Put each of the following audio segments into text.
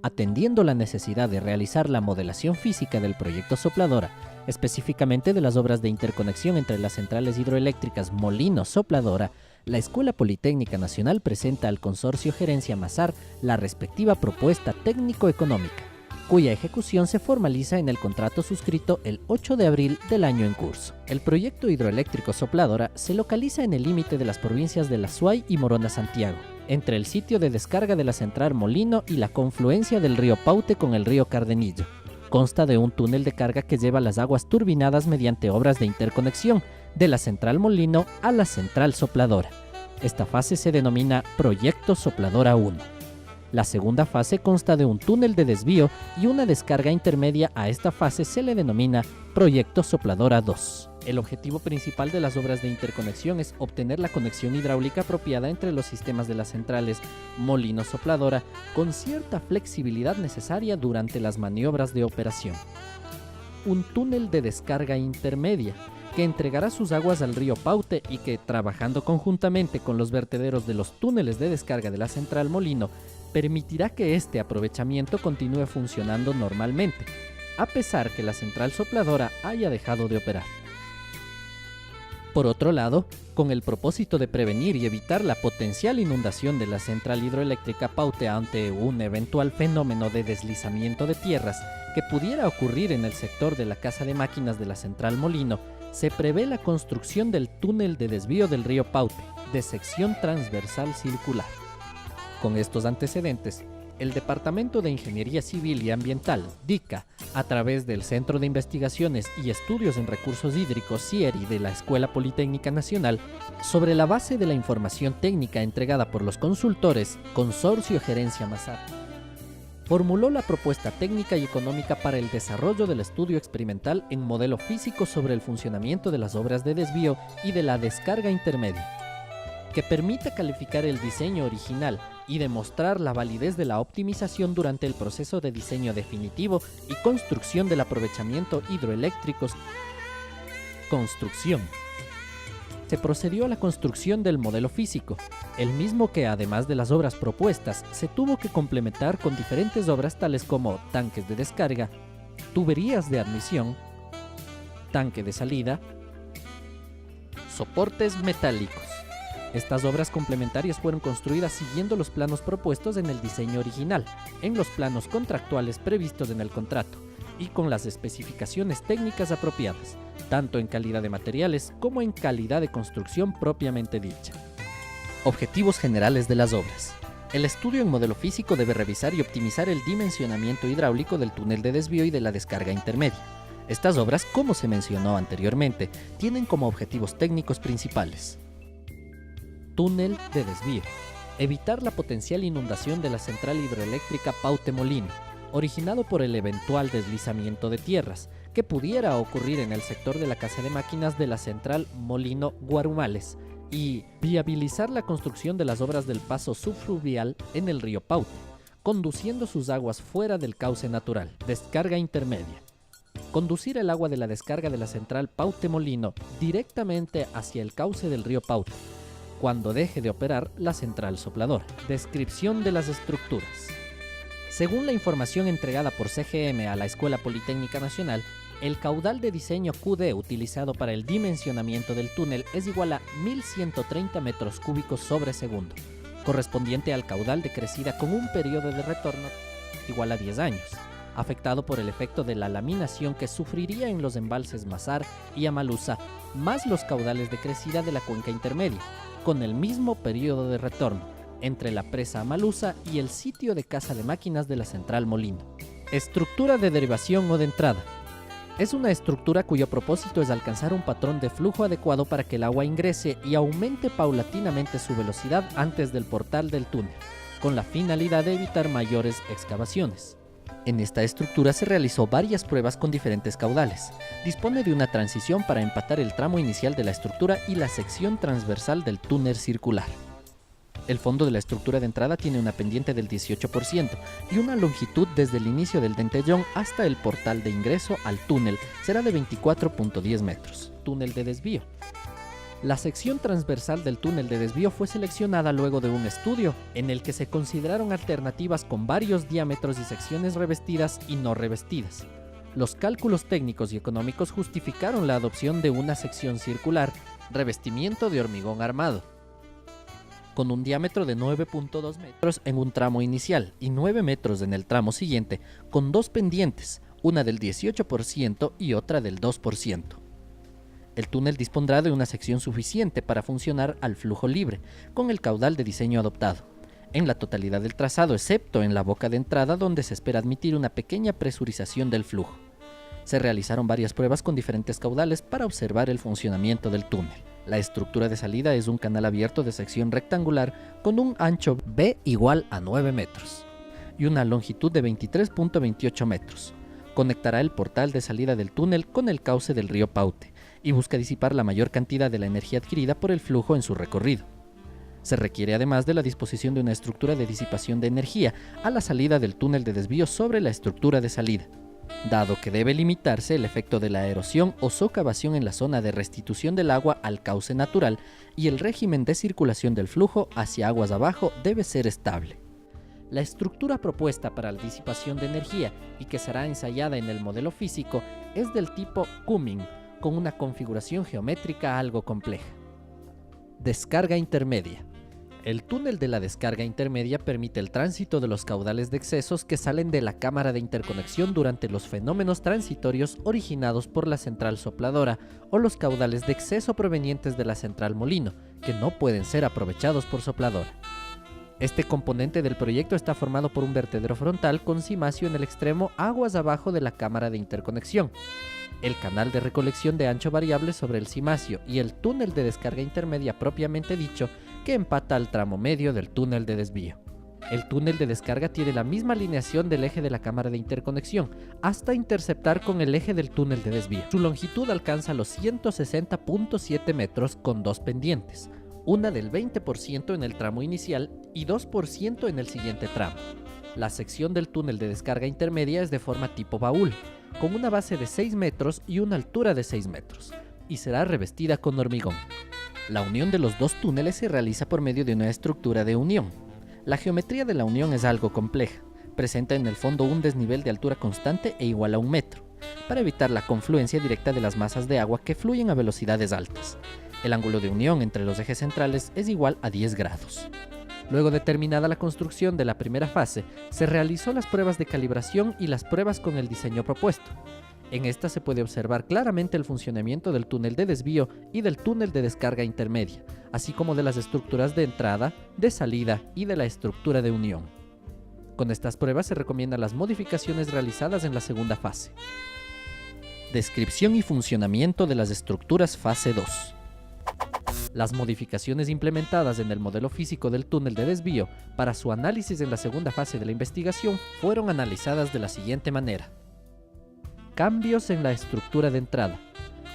Atendiendo la necesidad de realizar la modelación física del proyecto Sopladora, específicamente de las obras de interconexión entre las centrales hidroeléctricas Molino-Sopladora, la Escuela Politécnica Nacional presenta al Consorcio Gerencia Masar la respectiva propuesta técnico-económica, cuya ejecución se formaliza en el contrato suscrito el 8 de abril del año en curso. El proyecto hidroeléctrico Sopladora se localiza en el límite de las provincias de La Suay y Morona Santiago, entre el sitio de descarga de la central Molino y la confluencia del río Paute con el río Cardenillo. Consta de un túnel de carga que lleva las aguas turbinadas mediante obras de interconexión de la central Molino a la central Sopladora. Esta fase se denomina Proyecto Sopladora 1. La segunda fase consta de un túnel de desvío y una descarga intermedia. A esta fase se le denomina Proyecto Sopladora 2. El objetivo principal de las obras de interconexión es obtener la conexión hidráulica apropiada entre los sistemas de las centrales Molino-Sopladora con cierta flexibilidad necesaria durante las maniobras de operación. Un túnel de descarga intermedia que entregará sus aguas al río Paute y que, trabajando conjuntamente con los vertederos de los túneles de descarga de la central Molino, permitirá que este aprovechamiento continúe funcionando normalmente, a pesar que la central Sopladora haya dejado de operar. Por otro lado, con el propósito de prevenir y evitar la potencial inundación de la central hidroeléctrica Paute ante un eventual fenómeno de deslizamiento de tierras que pudiera ocurrir en el sector de la casa de máquinas de la central Molino, se prevé la construcción del túnel de desvío del río Paute, de sección transversal circular. Con estos antecedentes, el Departamento de Ingeniería Civil y Ambiental, DICA, a través del Centro de Investigaciones y Estudios en Recursos Hídricos CIERI de la Escuela Politécnica Nacional, sobre la base de la información técnica entregada por los consultores Consorcio Gerencia Masar, formuló la propuesta técnica y económica para el desarrollo del estudio experimental en modelo físico sobre el funcionamiento de las obras de desvío y de la descarga intermedia, que permita calificar el diseño original y demostrar la validez de la optimización durante el proceso de diseño definitivo y construcción del aprovechamiento hidroeléctrico. Construcción. Se procedió a la construcción del modelo físico, el mismo que, además de las obras propuestas, se tuvo que complementar con diferentes obras tales como tanques de descarga, tuberías de admisión, tanque de salida, soportes metálicos. Estas obras complementarias fueron construidas siguiendo los planos propuestos en el diseño original, en los planos contractuales previstos en el contrato y con las especificaciones técnicas apropiadas, tanto en calidad de materiales como en calidad de construcción propiamente dicha. Objetivos generales de las obras. El estudio en modelo físico debe revisar y optimizar el dimensionamiento hidráulico del túnel de desvío y de la descarga intermedia. Estas obras, como se mencionó anteriormente, tienen como objetivos técnicos principales: túnel de desvío. Evitar la potencial inundación de la central hidroeléctrica Paute Molino, originado por el eventual deslizamiento de tierras que pudiera ocurrir en el sector de la casa de máquinas de la central Molino Guarumales, y viabilizar la construcción de las obras del paso subfluvial en el río Paute, conduciendo sus aguas fuera del cauce natural. Descarga intermedia. Conducir el agua de la descarga de la central Paute Molino directamente hacia el cauce del río Paute, cuando deje de operar la central Sopladora. Descripción de las estructuras. Según la información entregada por CGM a la Escuela Politécnica Nacional, el caudal de diseño QD utilizado para el dimensionamiento del túnel es igual a 1130 metros cúbicos sobre segundo, correspondiente al caudal de crecida con un periodo de retorno igual a 10 años, afectado por el efecto de la laminación que sufriría en los embalses Masar y Amalusa, más los caudales de crecida de la cuenca intermedia, con el mismo periodo de retorno entre la presa Amalusa y el sitio de casa de máquinas de la central Molino. Estructura de derivación o de entrada. Es una estructura cuyo propósito es alcanzar un patrón de flujo adecuado para que el agua ingrese y aumente paulatinamente su velocidad antes del portal del túnel, con la finalidad de evitar mayores excavaciones. En esta estructura se realizó varias pruebas con diferentes caudales. Dispone de una transición para empatar el tramo inicial de la estructura y la sección transversal del túnel circular. El fondo de la estructura de entrada tiene una pendiente del 18% y una longitud desde el inicio del dentellón hasta el portal de ingreso al túnel será de 24.10 metros. Túnel de desvío. La sección transversal del túnel de desvío fue seleccionada luego de un estudio en el que se consideraron alternativas con varios diámetros y secciones revestidas y no revestidas. Los cálculos técnicos y económicos justificaron la adopción de una sección circular, revestimiento de hormigón armado, con un diámetro de 9.2 metros en un tramo inicial y 9 metros en el tramo siguiente, con dos pendientes, una del 18% y otra del 2%. El túnel dispondrá de una sección suficiente para funcionar al flujo libre, con el caudal de diseño adoptado, en la totalidad del trazado, excepto en la boca de entrada, donde se espera admitir una pequeña presurización del flujo. Se realizaron varias pruebas con diferentes caudales para observar el funcionamiento del túnel. La estructura de salida es un canal abierto de sección rectangular con un ancho B igual a 9 metros y una longitud de 23.28 metros. Conectará el portal de salida del túnel con el cauce del río Paute y busca disipar la mayor cantidad de la energía adquirida por el flujo en su recorrido. Se requiere además de la disposición de una estructura de disipación de energía a la salida del túnel de desvío sobre la estructura de salida, dado que debe limitarse el efecto de la erosión o socavación en la zona de restitución del agua al cauce natural, y el régimen de circulación del flujo hacia aguas abajo debe ser estable. La estructura propuesta para la disipación de energía y que será ensayada en el modelo físico es del tipo Cumming, con una configuración geométrica algo compleja. Descarga intermedia. El túnel de la descarga intermedia permite el tránsito de los caudales de excesos que salen de la cámara de interconexión durante los fenómenos transitorios originados por la central sopladora o los caudales de exceso provenientes de la central molino, que no pueden ser aprovechados por sopladora. Este componente del proyecto está formado por un vertedero frontal con cimacio en el extremo aguas abajo de la cámara de interconexión, el canal de recolección de ancho variable sobre el cimacio y el túnel de descarga intermedia propiamente dicho, que empata al tramo medio del túnel de desvío. El túnel de descarga tiene la misma alineación del eje de la cámara de interconexión, hasta interceptar con el eje del túnel de desvío. Su longitud alcanza los 160.7 metros con dos pendientes, una del 20% en el tramo inicial y 2% en el siguiente tramo. La sección del túnel de descarga intermedia es de forma tipo baúl, con una base de 6 metros y una altura de 6 metros, y será revestida con hormigón. La unión de los dos túneles se realiza por medio de una estructura de unión. La geometría de la unión es algo compleja. Presenta en el fondo un desnivel de altura constante e igual a 1 metro, para evitar la confluencia directa de las masas de agua que fluyen a velocidades altas. El ángulo de unión entre los ejes centrales es igual a 10 grados. Luego de terminada la construcción de la primera fase, se realizó las pruebas de calibración y las pruebas con el diseño propuesto. En esta se puede observar claramente el funcionamiento del túnel de desvío y del túnel de descarga intermedia, así como de las estructuras de entrada, de salida y de la estructura de unión. Con estas pruebas se recomiendan las modificaciones realizadas en la segunda fase. Descripción y funcionamiento de las estructuras fase 2. Las modificaciones implementadas en el modelo físico del túnel de desvío para su análisis en la segunda fase de la investigación fueron analizadas de la siguiente manera. Cambios en la estructura de entrada.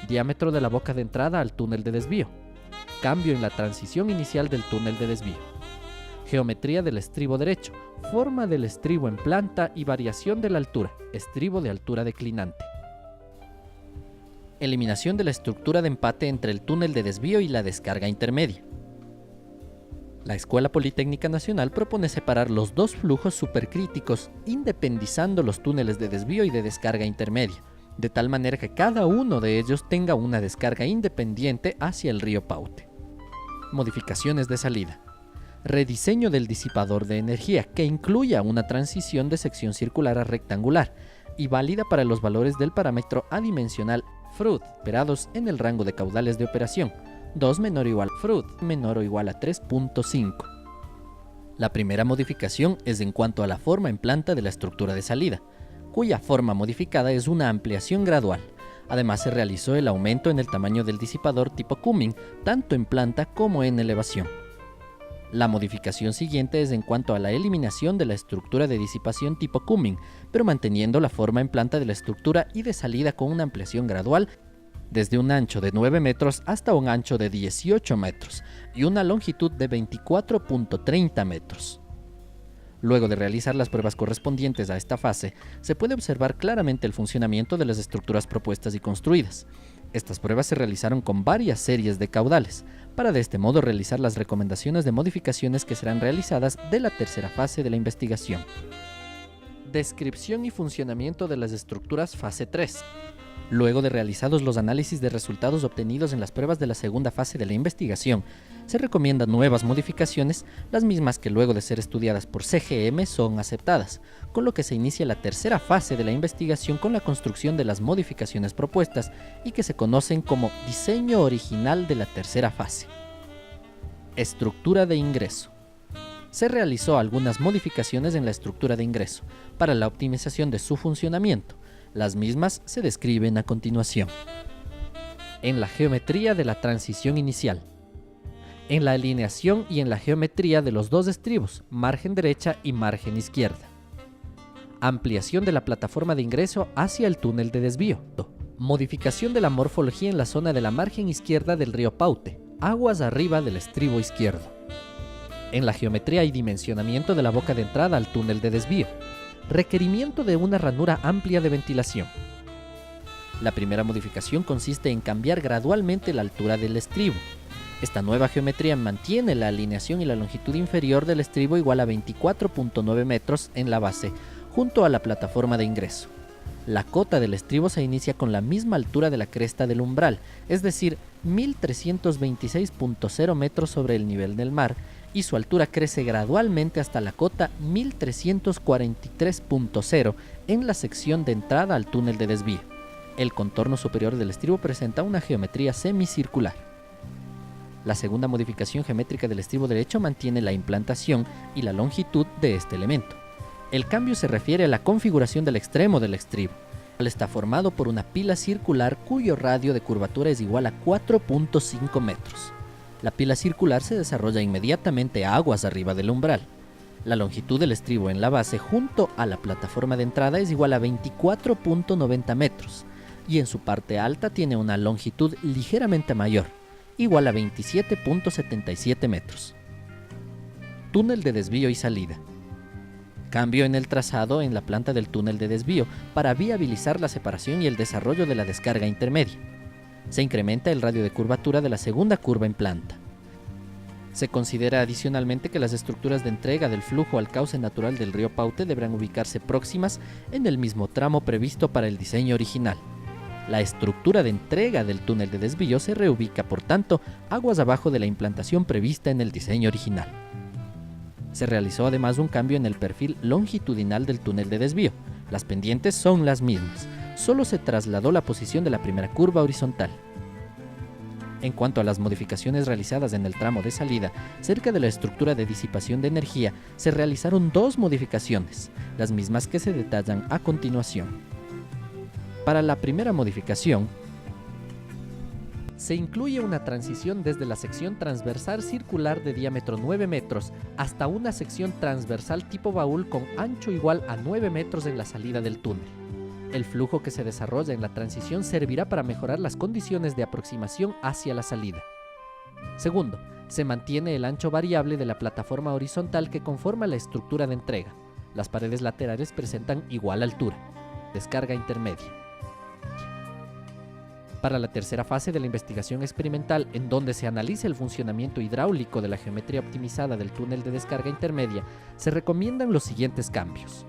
Diámetro de la boca de entrada al túnel de desvío. Cambio en la transición inicial del túnel de desvío. Geometría del estribo derecho. Forma del estribo en planta y variación de la altura. Estribo de altura declinante. Eliminación de la estructura de empate entre el túnel de desvío y la descarga intermedia. La Escuela Politécnica Nacional propone separar los dos flujos supercríticos, independizando los túneles de desvío y de descarga intermedia, de tal manera que cada uno de ellos tenga una descarga independiente hacia el río Paute. Modificaciones de salida. Rediseño del disipador de energía, que incluya una transición de sección circular a rectangular y válida para los valores del parámetro adimensional FRUD, operados en el rango de caudales de operación, 2 menor o igual a FRUD, menor o igual a 3.5. La primera modificación es en cuanto a la forma en planta de la estructura de salida, cuya forma modificada es una ampliación gradual. Además se realizó el aumento en el tamaño del disipador tipo Cumming, tanto en planta como en elevación. La modificación siguiente es en cuanto a la eliminación de la estructura de disipación tipo Cumming, pero manteniendo la forma en planta de la estructura y de salida con una ampliación gradual, desde un ancho de 9 metros hasta un ancho de 18 metros y una longitud de 24.30 metros. Luego de realizar las pruebas correspondientes a esta fase, se puede observar claramente el funcionamiento de las estructuras propuestas y construidas. Estas pruebas se realizaron con varias series de caudales, para de este modo realizar las recomendaciones de modificaciones que serán realizadas de la tercera fase de la investigación. Descripción y funcionamiento de las estructuras fase 3. Luego de realizados los análisis de resultados obtenidos en las pruebas de la segunda fase de la investigación, se recomiendan nuevas modificaciones, las mismas que luego de ser estudiadas por CGM son aceptadas, con lo que se inicia la tercera fase de la investigación con la construcción de las modificaciones propuestas y que se conocen como diseño original de la tercera fase. Estructura de ingreso. Se realizó algunas modificaciones en la estructura de ingreso para la optimización de su funcionamiento. Las mismas se describen a continuación. En la geometría de la transición inicial. En la alineación y en la geometría de los dos estribos, margen derecha y margen izquierda. Ampliación de la plataforma de ingreso hacia el túnel de desvío. Modificación de la morfología en la zona de la margen izquierda del río Paute, aguas arriba del estribo izquierdo. En la geometría y dimensionamiento de la boca de entrada al túnel de desvío. Requerimiento de una ranura amplia de ventilación. La primera modificación consiste en cambiar gradualmente la altura del estribo. Esta nueva geometría mantiene la alineación y la longitud inferior del estribo igual a 24.9 metros en la base, junto a la plataforma de ingreso. La cota del estribo se inicia con la misma altura de la cresta del umbral, es decir, 1326.0 metros sobre el nivel del mar, y su altura crece gradualmente hasta la cota 1343.0 en la sección de entrada al túnel de desvío. El contorno superior del estribo presenta una geometría semicircular. La segunda modificación geométrica del estribo derecho mantiene la implantación y la longitud de este elemento. El cambio se refiere a la configuración del extremo del estribo. Está formado por una pila circular cuyo radio de curvatura es igual a 4.5 metros. La pila circular se desarrolla inmediatamente a aguas arriba del umbral. La longitud del estribo en la base junto a la plataforma de entrada es igual a 24.90 metros y en su parte alta tiene una longitud ligeramente mayor, igual a 27.77 metros. Túnel de desvío y salida. Cambio en el trazado en la planta del túnel de desvío para viabilizar la separación y el desarrollo de la descarga intermedia. Se incrementa el radio de curvatura de la segunda curva en planta. Se considera adicionalmente que las estructuras de entrega del flujo al cauce natural del río Paute deberán ubicarse próximas en el mismo tramo previsto para el diseño original. La estructura de entrega del túnel de desvío se reubica, por tanto, aguas abajo de la implantación prevista en el diseño original. Se realizó además un cambio en el perfil longitudinal del túnel de desvío. Las pendientes son las mismas. Solo se trasladó la posición de la primera curva horizontal. En cuanto a las modificaciones realizadas en el tramo de salida, cerca de la estructura de disipación de energía, se realizaron dos modificaciones, las mismas que se detallan a continuación. Para la primera modificación, se incluye una transición desde la sección transversal circular de diámetro 9 metros hasta una sección transversal tipo baúl con ancho igual a 9 metros en la salida del túnel. El flujo que se desarrolla en la transición servirá para mejorar las condiciones de aproximación hacia la salida. Segundo, se mantiene el ancho variable de la plataforma horizontal que conforma la estructura de entrega. Las paredes laterales presentan igual altura. Descarga intermedia. Para la tercera fase de la investigación experimental, en donde se analiza el funcionamiento hidráulico de la geometría optimizada del túnel de descarga intermedia, se recomiendan los siguientes cambios.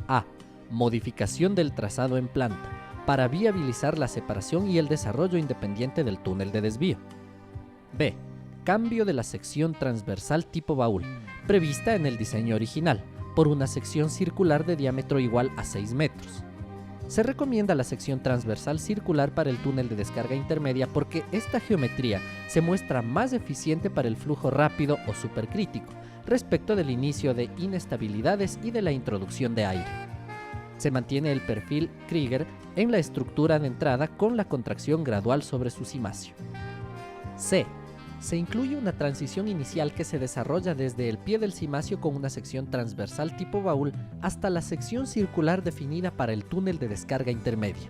A. Modificación del trazado en planta, para viabilizar la separación y el desarrollo independiente del túnel de desvío. B. Cambio de la sección transversal tipo baúl, prevista en el diseño original, por una sección circular de diámetro igual a 6 metros. Se recomienda la sección transversal circular para el túnel de descarga intermedia porque esta geometría se muestra más eficiente para el flujo rápido o supercrítico, respecto del inicio de inestabilidades y de la introducción de aire. Se mantiene el perfil Krieger en la estructura de entrada con la contracción gradual sobre su cimacio. C. Se incluye una transición inicial que se desarrolla desde el pie del cimacio con una sección transversal tipo baúl hasta la sección circular definida para el túnel de descarga intermedia.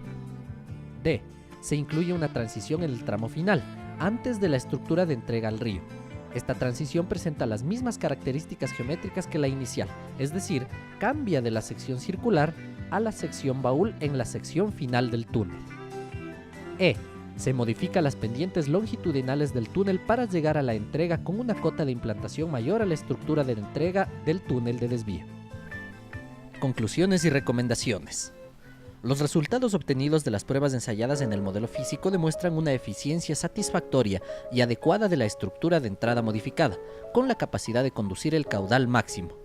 D. Se incluye una transición en el tramo final, antes de la estructura de entrega al río. Esta transición presenta las mismas características geométricas que la inicial, es decir, cambia de la sección circular a la sección baúl en la sección final del túnel. E. Se modifica las pendientes longitudinales del túnel para llegar a la entrega con una cota de implantación mayor a la estructura de entrega del túnel de desvío. Conclusiones y recomendaciones. Los resultados obtenidos de las pruebas ensayadas en el modelo físico demuestran una eficiencia satisfactoria y adecuada de la estructura de entrada modificada, con la capacidad de conducir el caudal máximo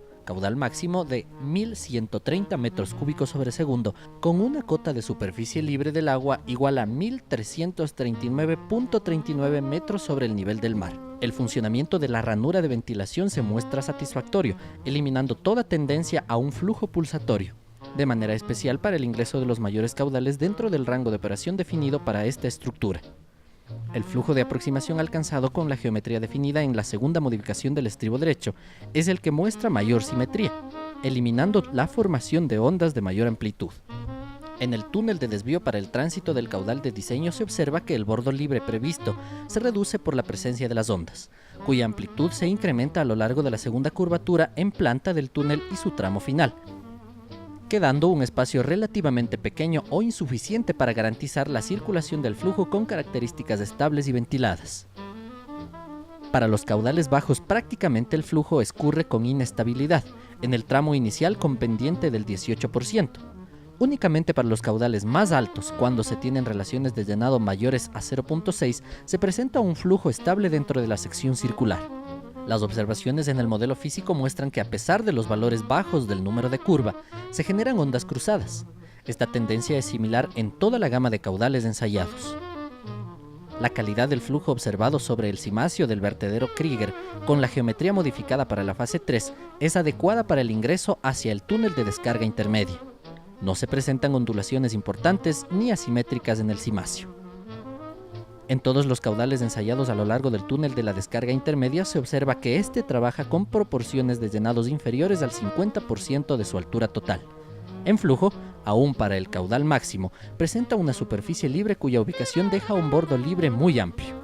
de 1130 metros cúbicos sobre segundo, con una cota de superficie libre del agua igual a 1339.39 metros sobre el nivel del mar. El funcionamiento de la ranura de ventilación se muestra satisfactorio, eliminando toda tendencia a un flujo pulsatorio, de manera especial para el ingreso de los mayores caudales dentro del rango de operación definido para esta estructura. El flujo de aproximación alcanzado con la geometría definida en la segunda modificación del estribo derecho es el que muestra mayor simetría, eliminando la formación de ondas de mayor amplitud. En el túnel de desvío para el tránsito del caudal de diseño se observa que el bordo libre previsto se reduce por la presencia de las ondas, cuya amplitud se incrementa a lo largo de la segunda curvatura en planta del túnel y su tramo final, quedando un espacio relativamente pequeño o insuficiente para garantizar la circulación del flujo con características estables y ventiladas. Para los caudales bajos prácticamente el flujo escurre con inestabilidad, en el tramo inicial con pendiente del 18%. Únicamente para los caudales más altos, cuando se tienen relaciones de llenado mayores a 0.6, se presenta un flujo estable dentro de la sección circular. Las observaciones en el modelo físico muestran que a pesar de los valores bajos del número de curva, se generan ondas cruzadas. Esta tendencia es similar en toda la gama de caudales ensayados. La calidad del flujo observado sobre el cimacio del vertedero Krieger, con la geometría modificada para la fase 3, es adecuada para el ingreso hacia el túnel de descarga intermedia. No se presentan ondulaciones importantes ni asimétricas en el cimacio. En todos los caudales ensayados a lo largo del túnel de la descarga intermedia se observa que este trabaja con proporciones de llenados inferiores al 50% de su altura total. En flujo, aún para el caudal máximo, presenta una superficie libre cuya ubicación deja un bordo libre muy amplio.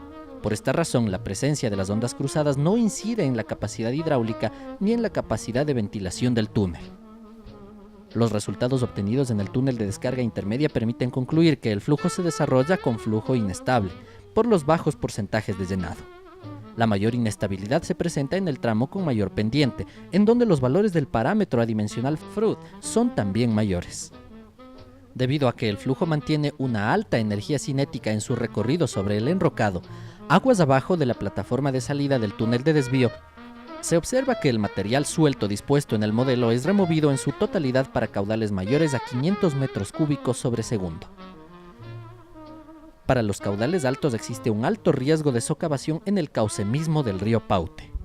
Por esta razón, la presencia de las ondas cruzadas no incide en la capacidad hidráulica ni en la capacidad de ventilación del túnel. Los resultados obtenidos en el túnel de descarga intermedia permiten concluir que el flujo se desarrolla con flujo inestable, por los bajos porcentajes de llenado. La mayor inestabilidad se presenta en el tramo con mayor pendiente, en donde los valores del parámetro adimensional FRUD son también mayores. Debido a que el flujo mantiene una alta energía cinética en su recorrido sobre el enrocado, aguas abajo de la plataforma de salida del túnel de desvío, se observa que el material suelto dispuesto en el modelo es removido en su totalidad para caudales mayores a 500 metros cúbicos sobre segundo. Para los caudales altos existe un alto riesgo de socavación en el cauce mismo del río Paute.